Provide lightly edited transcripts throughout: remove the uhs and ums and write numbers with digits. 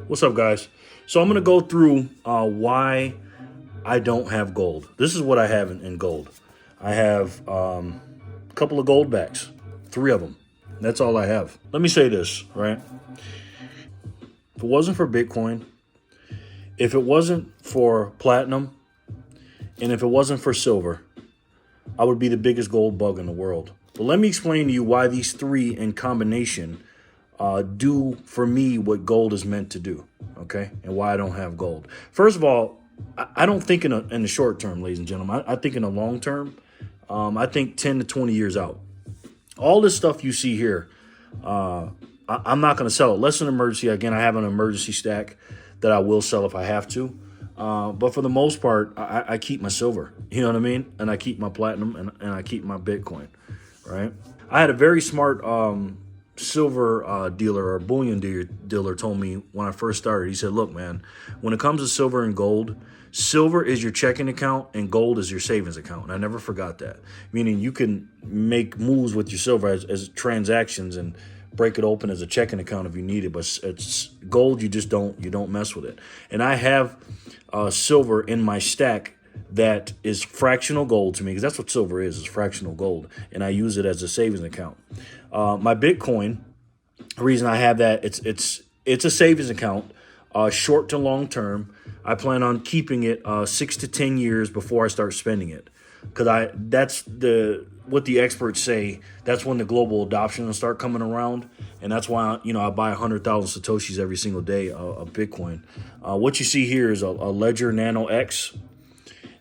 What's up, guys? So I'm going to go through why I don't have gold. This is what I have in gold. I have a couple of gold backs, 3 of them. That's all I have. Let me say this, right? If it wasn't for Bitcoin, if it wasn't for platinum, and if it wasn't for silver, I would be the biggest gold bug in the world. But let me explain to you why these 3 in combination do for me what gold is meant to do, okay? And why I don't have gold. First of all, I don't think in the short term, ladies and gentlemen. I think in the long term. I think 10 to 20 years out. All this stuff you see here, I'm not going to sell it. Less an emergency. Again, I have an emergency stack that I will sell if I have to. But for the most part, I keep my silver. You know what I mean? And I keep my platinum and I keep my Bitcoin, right? I had a very smart silver dealer or bullion dealer told me when I first started. He said, look, man, when it comes to silver and gold, silver is your checking account and gold is your savings account. And I never forgot that. Meaning you can make moves with your silver as transactions and break it open as a checking account if you need it. But it's gold, you don't mess with it. And I have silver in my stack that is fractional gold to me, because that's what silver is fractional gold. And I use it as a savings account. My Bitcoin, the reason I have that, it's a savings account, short to long term. I plan on keeping it 6 to 10 years before I start spending it, because that's what the experts say. That's when the global adoption will start coming around, and that's why I buy 100,000 satoshis every single day of Bitcoin. What you see here is a Ledger Nano X,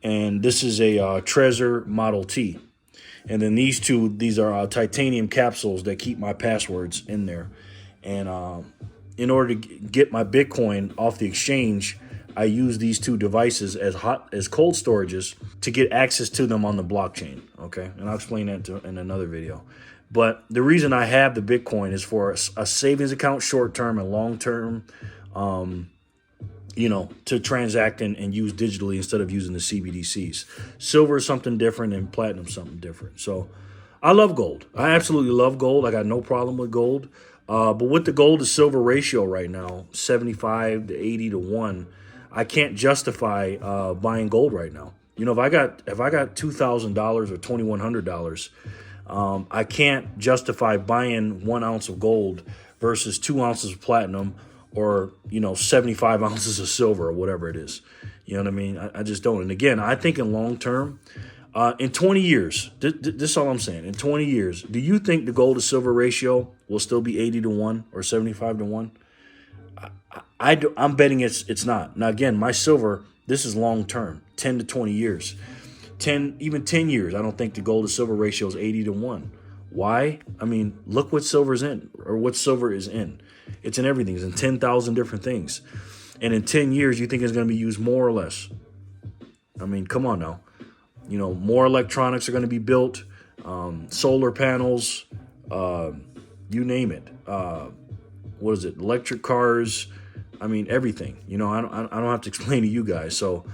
and this is a Trezor Model T. And then these are titanium capsules that keep my passwords in there. And in order to get my Bitcoin off the exchange, I use these 2 devices as cold storages to get access to them on the blockchain. Okay, and I'll explain that in another video. But the reason I have the Bitcoin is for a savings account, short term and long term. To transact and use digitally instead of using the CBDCs. Silver is something different and platinum something different. So I love gold. I absolutely love gold. I got no problem with gold. But with the gold to silver ratio right now, 75 to 80 to 1, I can't justify buying gold right now. If I got $2,000 or $2,100, I can't justify buying 1 ounce of gold versus 2 ounces of platinum, or 75 ounces of silver, or whatever it is. You know what I mean? I just don't. And again, I think in long term, in 20 years, this is all I'm saying. In 20 years, do you think the gold to silver ratio will still be 80 to 1 or 75 to 1? I'm betting it's not. Now, again, my silver, this is long term, 10 to 20 years. 10 years, I don't think the gold to silver ratio is 80 to 1. Why? I mean, look what silver's in, or what silver is in. It's in everything. It's in 10,000 different things. And in 10 years, you think it's going to be used more or less? I mean, come on now. More electronics are going to be built, solar panels, you name it. What is it? Electric cars. I mean, everything. I don't have to explain to you guys. So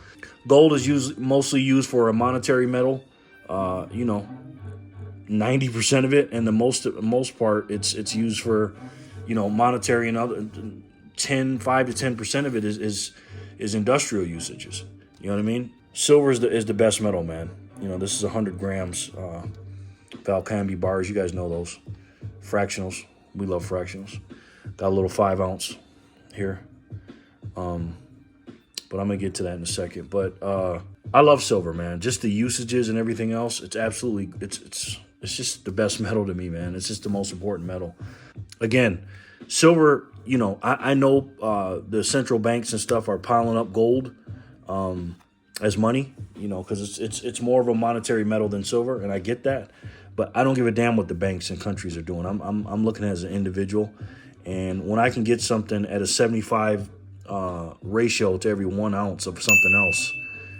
gold is mostly used for a monetary metal, 90% of it. And the most part, it's used for monetary, and other 5 to 10% of it is industrial usages. You know what I mean? Silver is the best metal, man. This is 100 grams Valcambi bars. You guys know those. Fractionals. We love fractionals. Got a little 5 ounce here. But I'm going to get to that in a second. But I love silver, man. Just the usages and everything else. It's absolutely, it's just the best metal to me, man. It's just the most important metal. Again, silver, I know the central banks and stuff are piling up gold as money, because it's more of a monetary metal than silver, and I get that. But I don't give a damn what the banks and countries are doing. I'm looking at it as an individual, and when I can get something at a 75 ratio to every 1 ounce of something else,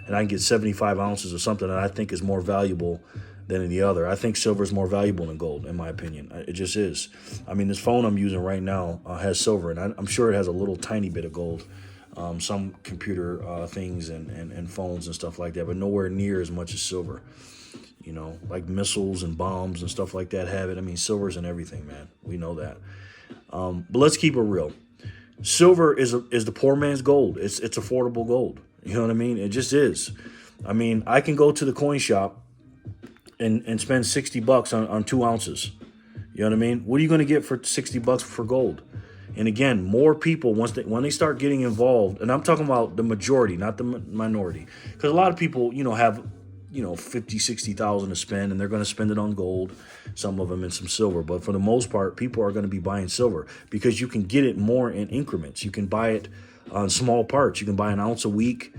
and I can get 75 ounces of something that I think is more valuable than any other. I think silver is more valuable than gold, in my opinion. It just is. I mean, this phone I'm using right now has silver, and I'm sure it has a little tiny bit of gold. Some computer things and phones and stuff like that, but nowhere near as much as silver. Like missiles and bombs and stuff like that have it. I mean, silver's in everything, man. We know that. But let's keep it real. Silver is the poor man's gold. It's affordable gold. You know what I mean? It just is. I mean, I can go to the coin shop and spend $60 on 2 ounces. You know what I mean? What are you going to get for $60 for gold? And again, more people when they start getting involved, and I'm talking about the majority, not the minority, because a lot of people, have 50, 60,000 to spend, and they're going to spend it on gold, some of them in some silver. But for the most part, people are going to be buying silver because you can get it more in increments. You can buy it on small parts. You can buy an ounce a week.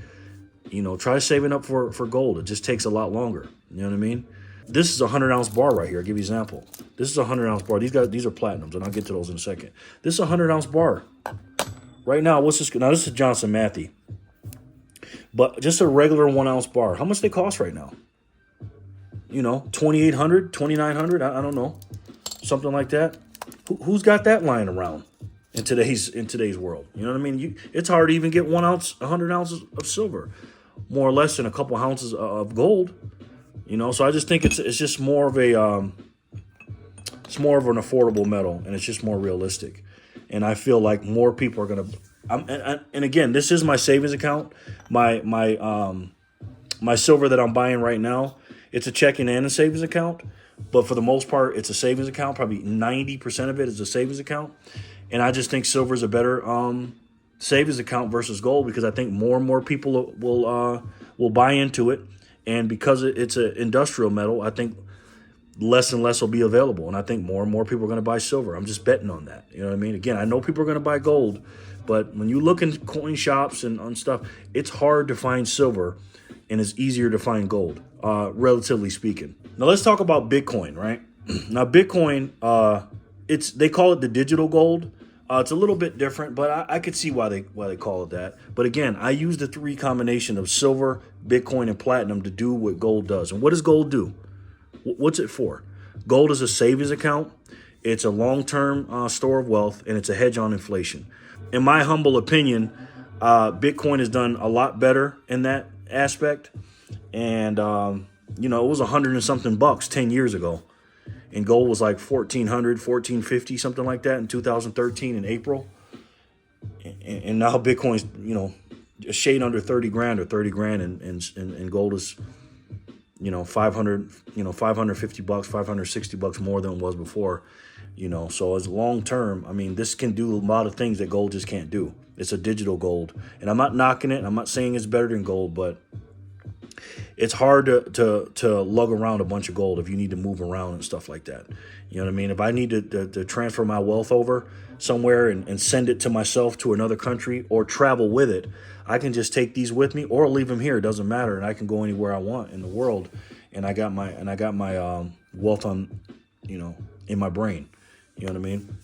Try saving up for gold. It just takes a lot longer. You know what I mean? This is a 100-ounce bar right here. I'll give you an example. This is a 100-ounce bar. These are platinums, and I'll get to those in a second. This is a 100-ounce bar. Right now, what's this? Now, this is Johnson Matthey. But just a regular 1-ounce bar. How much they cost right now? $2,800, $2,900. I don't know, something like that. Who's got that lying around in today's world? You know what I mean? It's hard to even get 1 ounce, 100 ounces of silver, more or less than a couple ounces of gold. So I just think it's just more of an affordable metal, and it's just more realistic. And I feel like more people are gonna. And again, this is my savings account. My silver that I'm buying right now, it's a checking and a savings account. But for the most part, it's a savings account. Probably 90% of it is a savings account. And I just think silver is a better savings account versus gold, because I think more and more people will buy into it. And because it's an industrial metal, I think less and less will be available. And I think more and more people are going to buy silver. I'm just betting on that. You know what I mean? Again, I know people are going to buy gold, but when you look in coin shops and on stuff, it's hard to find silver, and it's easier to find gold, relatively speaking. Now let's talk about Bitcoin, right? Now Bitcoin, they call it the digital gold. It's a little bit different, but I could see why they call it that. But again, I use the 3 combination of silver, Bitcoin, and platinum to do what gold does. And what does gold do? What's it for? Gold is a savings account. It's a long-term store of wealth, and it's a hedge on inflation. In my humble opinion, Bitcoin has done a lot better in that aspect. And, it was 100 and something bucks 10 years ago. And gold was like 1,400, 1,450, something like that in 2013 in April. And now Bitcoin's, a shade under 30 grand or 30 grand, and gold is, 500, 550 bucks, 560 bucks more than it was before. So as long term, I mean, this can do a lot of things that gold just can't do. It's a digital gold, and I'm not knocking it. I'm not saying it's better than gold, but it's hard to lug around a bunch of gold if you need to move around and stuff like that. You know what I mean? If I need to transfer my wealth over somewhere and send it to myself to another country or travel with it, I can just take these with me or leave them here. It doesn't matter, and I can go anywhere I want in the world. And I got my wealth on, in my brain. You know what I mean?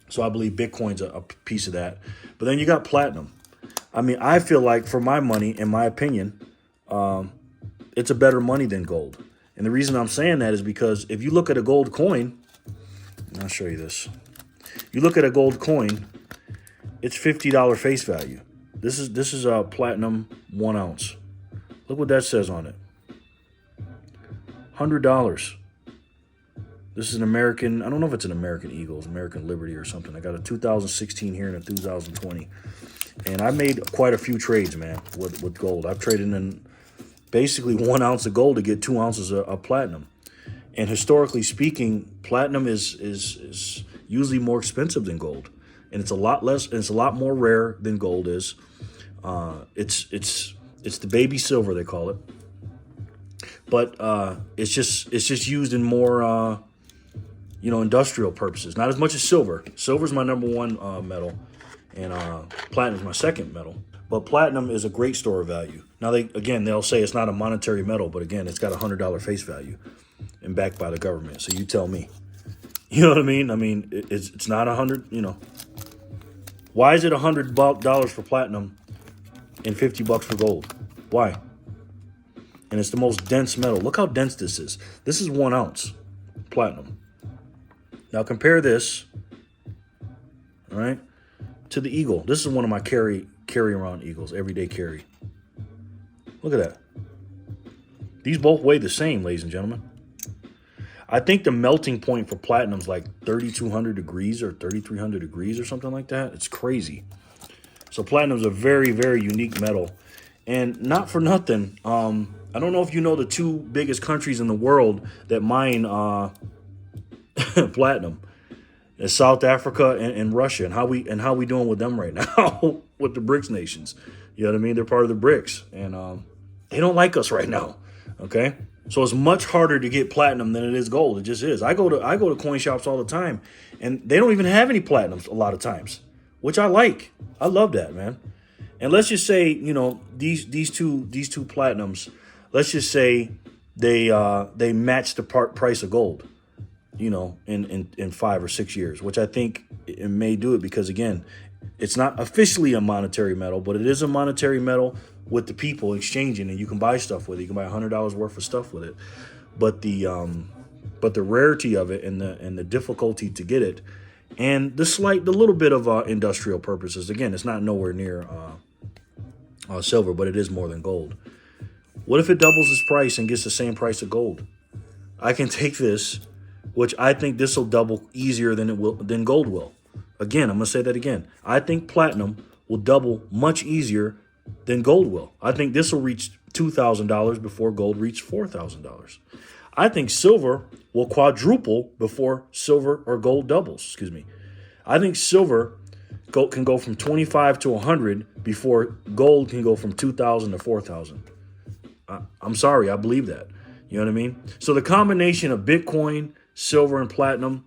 So I believe Bitcoin's a piece of that. But then you got platinum. I mean, I feel like for my money, in my opinion, it's a better money than gold. And the reason I'm saying that is because if you look at a gold coin, I'll show you this. You look at a gold coin, it's $50 face value. This is a platinum 1 ounce. Look what that says on it. $100. This is an American, I don't know if it's an American Eagle, it's American Liberty or something. I got a 2016 here and a 2020. And I made quite a few trades, man, with gold. I've traded in basically 1 ounce of gold to get 2 ounces of platinum. And historically speaking, platinum is usually more expensive than gold. And it's a lot less, and it's a lot more rare than gold is. It's the baby silver, they call it. But it's just used in more industrial purposes. Not as much as silver. Silver's my number 1 metal, and platinum is my second metal. But platinum is a great store of value. Now they'll say it's not a monetary metal, but again, it's got $100 face value and backed by the government. So you tell me. You know what I mean? I mean, it's not 100. Why is it $100 for platinum and $50 for gold? Why? And it's the most dense metal. Look how dense this is. This is 1 ounce platinum. Now compare this, all right, to the Eagle. This is one of my carry around Eagles, everyday carry. Look at that. These both weigh the same, ladies and gentlemen. I think the melting point for platinum is like 3,200 degrees or 3,300 degrees or something like that. It's crazy. So platinum is a very, very unique metal. And not for nothing, I don't know if you know the two biggest countries in the world that mine platinum. It's South Africa and Russia, and how we doing with them right now with the BRICS nations. You know what I mean? They're part of the BRICS, and they don't like us right now. Okay, so it's much harder to get platinum than it is gold. It just is. I go to coin shops all the time, and they don't even have any platinums a lot of times, which I like. I love that, man. And let's just say, these two platinums, let's just say they match the price of gold, in 5 or 6 years, which I think it may do it because, again, it's not officially a monetary metal, but it is a monetary metal with the people exchanging, and you can buy stuff with it. You can buy $100 worth of stuff with it. But the rarity of it and the difficulty to get it, and the little bit of industrial purposes. Again, it's not nowhere near silver, but it is more than gold. What if it doubles its price and gets the same price of gold? I can take this, which I think this will double easier than gold will. Again, I'm going to say that again. I think platinum will double much easier than gold will. I think this will reach $2,000 before gold reached $4,000. I think silver will quadruple before silver or gold doubles. Excuse me. I think silver can go from 25 to 100 before gold can go from 2,000 to 4,000. I'm sorry, I believe that. You know what I mean? So the combination of Bitcoin, silver, and platinum,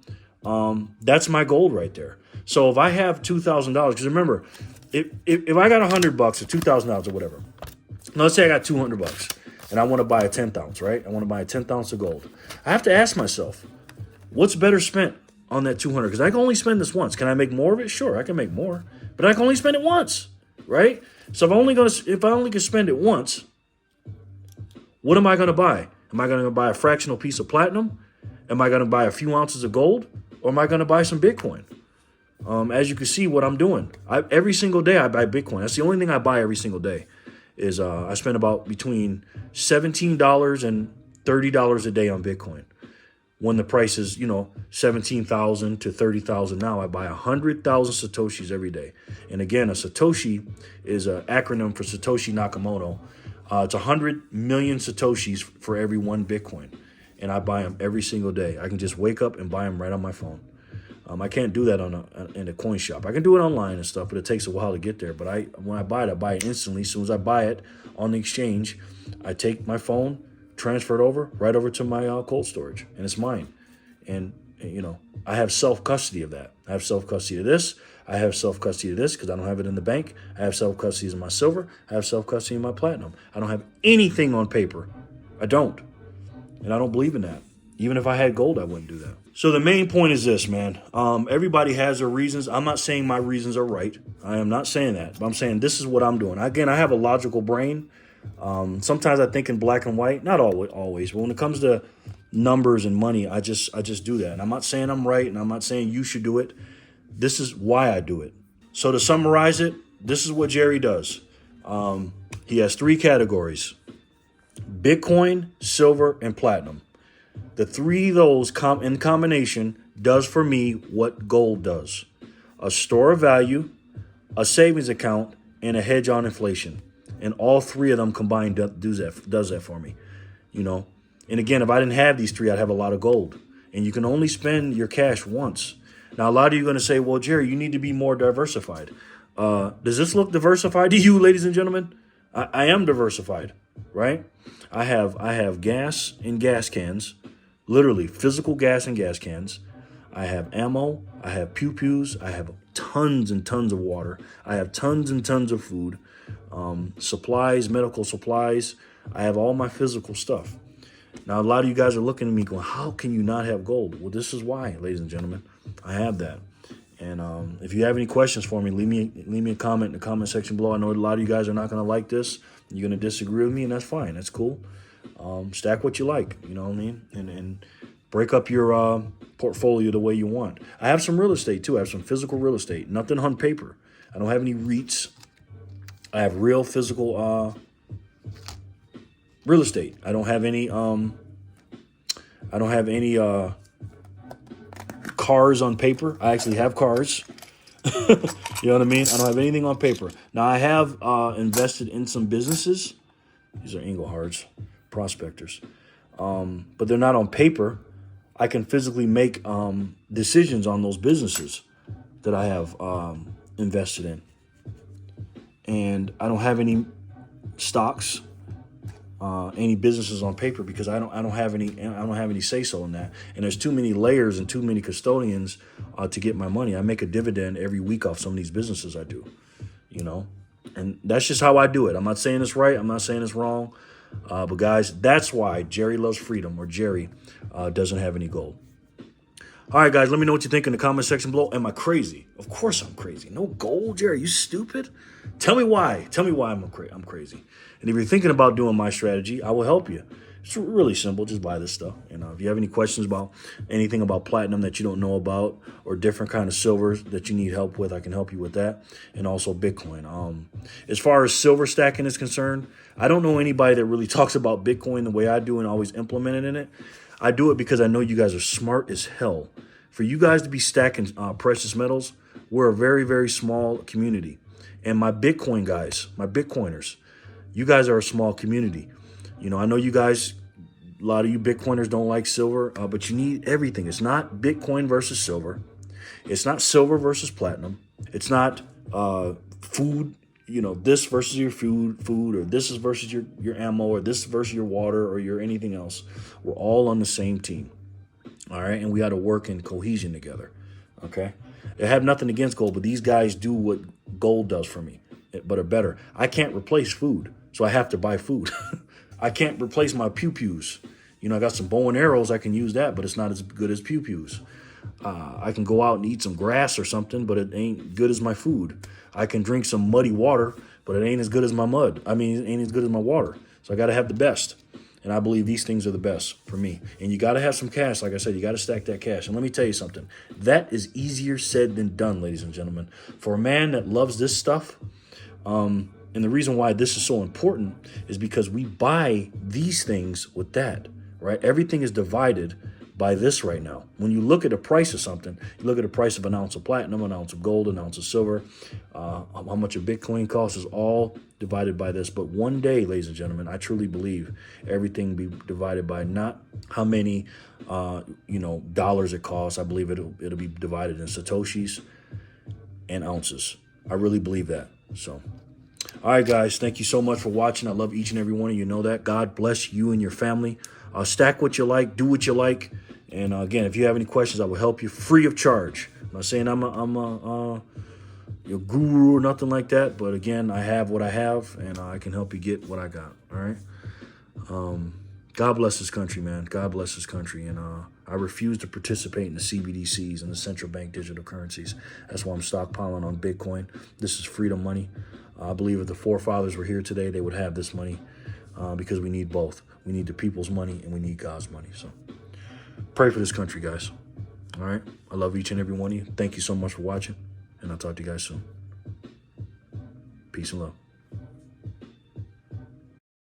that's my gold right there. So if I have $2,000, because remember, if I got $100 or $2,000 or whatever, now let's say I got $200 and I want to buy a 10th ounce, right? I want to buy a 10th ounce of gold. I have to ask myself, what's better spent on that 200? Because I can only spend this once. Can I make more of it? Sure, I can make more, but I can only spend it once, right? So if I only can spend it once, what am I going to buy? Am I going to buy a fractional piece of platinum? Am I going to buy a few ounces of gold? Or am I going to buy some Bitcoin? As you can see what I'm doing. Every single day I buy Bitcoin. That's the only thing I buy every single day. Is I spend about between $17 and $30 a day on Bitcoin. When the price is, 17,000 to 30,000 now, I buy 100,000 Satoshis every day. And again, a Satoshi is an acronym for Satoshi Nakamoto. It's 100 million Satoshis for every one Bitcoin. And I buy them every single day. I can just wake up and buy them right on my phone. I can't do that in a coin shop. I can do it online and stuff, but it takes a while to get there. But when I buy it instantly. As soon as I buy it on the exchange, I take my phone, transfer it right over to my cold storage, and it's mine. And, I have self-custody of that. I have self-custody of this. I have self-custody of this because I don't have it in the bank. I have self-custody of my silver. I have self-custody of my platinum. I don't have anything on paper. I don't. And I don't believe in that. Even if I had gold, I wouldn't do that. So the main point is this, man. Everybody has their reasons. I'm not saying my reasons are right. I am not saying that. But I'm saying this is what I'm doing. Again, I have a logical brain. Sometimes I think in black and white. Not always. But when it comes to numbers and money, I just do that. And I'm not saying I'm right, and I'm not saying you should do it. This is why I do it. So to summarize it, this is what Jerry does. He has 3 categories: Bitcoin, silver, and platinum. The 3 of those in combination does for me what gold does: a store of value, a savings account, and a hedge on inflation. And all 3 of them combined does that for me, And again, if I didn't have these 3, I'd have a lot of gold. And you can only spend your cash once. Now, a lot of you are going to say, well, Jerry, you need to be more diversified. Does this look diversified to you, ladies and gentlemen? I am diversified, right? I have gas in gas cans, literally physical gas in gas cans. I have ammo. I have pew-pews. I have tons and tons of water. I have tons and tons of food, supplies, medical supplies. I have all my physical stuff. Now, a lot of you guys are looking at me going, how can you not have gold? Well, this is why, ladies and gentlemen. I have that. And if you have any questions for me, leave me a comment in the comment section below. I know a lot of you guys are not going to like this. You're going to disagree with me, and that's fine. That's cool. Stack what you like, you know what I mean? And break up your portfolio the way you want. I have some real estate, too. I have some physical real estate. Nothing on paper. I don't have any REITs. I have real physical real estate. I don't have any I don't have any cars on paper. I actually have cars. You know what I mean? I don't have anything on paper. Now, I have invested in some businesses. These are Englehards, prospectors. But they're not on paper. I can physically make decisions on those businesses that I have invested in. And I don't have any stocks, any businesses on paper because I don't have any say so in that. And there's too many layers and too many custodians to get my money. I make a dividend every week off some of these businesses I do, you know, and that's just how I do it. I'm not saying it's right. I'm not saying it's wrong. But guys, that's why Jerry Loves Freedom, or Jerry, doesn't have any gold. All right, guys, let me know what you think in the comment section below. Am I crazy? Of course I'm crazy. No gold, Jerry. You stupid? Tell me why. Tell me why I'm crazy. And if you're thinking about doing my strategy, I will help you. It's really simple. Just buy this stuff. And if you have any questions about anything about platinum that you don't know about, or different kind of silvers that you need help with, I can help you with that. And also Bitcoin. As far as silver stacking is concerned, I don't know anybody that really talks about Bitcoin the way I do and always implement it in it. I do it because I know you guys are smart as hell. For you guys to be stacking precious metals, we're a very, very small community. And my Bitcoin guys, my Bitcoiners, you guys are a small community. You know, I know you guys, a lot of you Bitcoiners don't like silver, but you need everything. It's not Bitcoin versus silver. It's not silver versus platinum. It's not food, you know, this versus your food, or this is versus your ammo, or this versus your water, or your anything else. We're all on the same team. All right. And we got to work in cohesion together. Okay. I have nothing against gold, but these guys do what gold does for me, but are better. I can't replace food, so I have to buy food. I can't replace my pew-pews. You know, I got some bow and arrows. I can use that, but it's not as good as pew-pews. I can go out and eat some grass or something, but it ain't good as my food. I can drink some muddy water, but it ain't as good as my mud. I mean, it ain't as good as my water. So I got to have the best. And I believe these things are the best for me. And you got to have some cash. Like I said, you got to stack that cash. And let me tell you something. That is easier said than done, ladies and gentlemen. For a man that loves this stuff, and the reason why this is so important is because we buy these things with that, right? Everything is divided by this right now. When you look at the price of something, you look at the price of an ounce of platinum, an ounce of gold, an ounce of silver, how much a Bitcoin costs is all divided by this. But one day, ladies and gentlemen, I truly believe everything will be divided by not how many, dollars it costs. I believe it'll be divided in Satoshis and ounces. I really believe that. So, all right, guys, thank you so much for watching. I love each and every one of you. Know that. God bless you and your family. Stack what you like, do what you like. And again, if you have any questions, I will help you free of charge. I'm not saying I'm a guru or nothing like that, but again, I have what I have, and I can help you get what I got. All right. God bless this country, man. God bless this country, and I refuse to participate in the CBDCs and the central bank digital currencies. That's why I'm stockpiling on Bitcoin. This is freedom money. I believe if the forefathers were here today, they would have this money because we need both. We need the people's money and we need God's money. So pray for this country, guys. All right. I love each and every one of you. Thank you so much for watching, and I'll talk to you guys soon. Peace and love.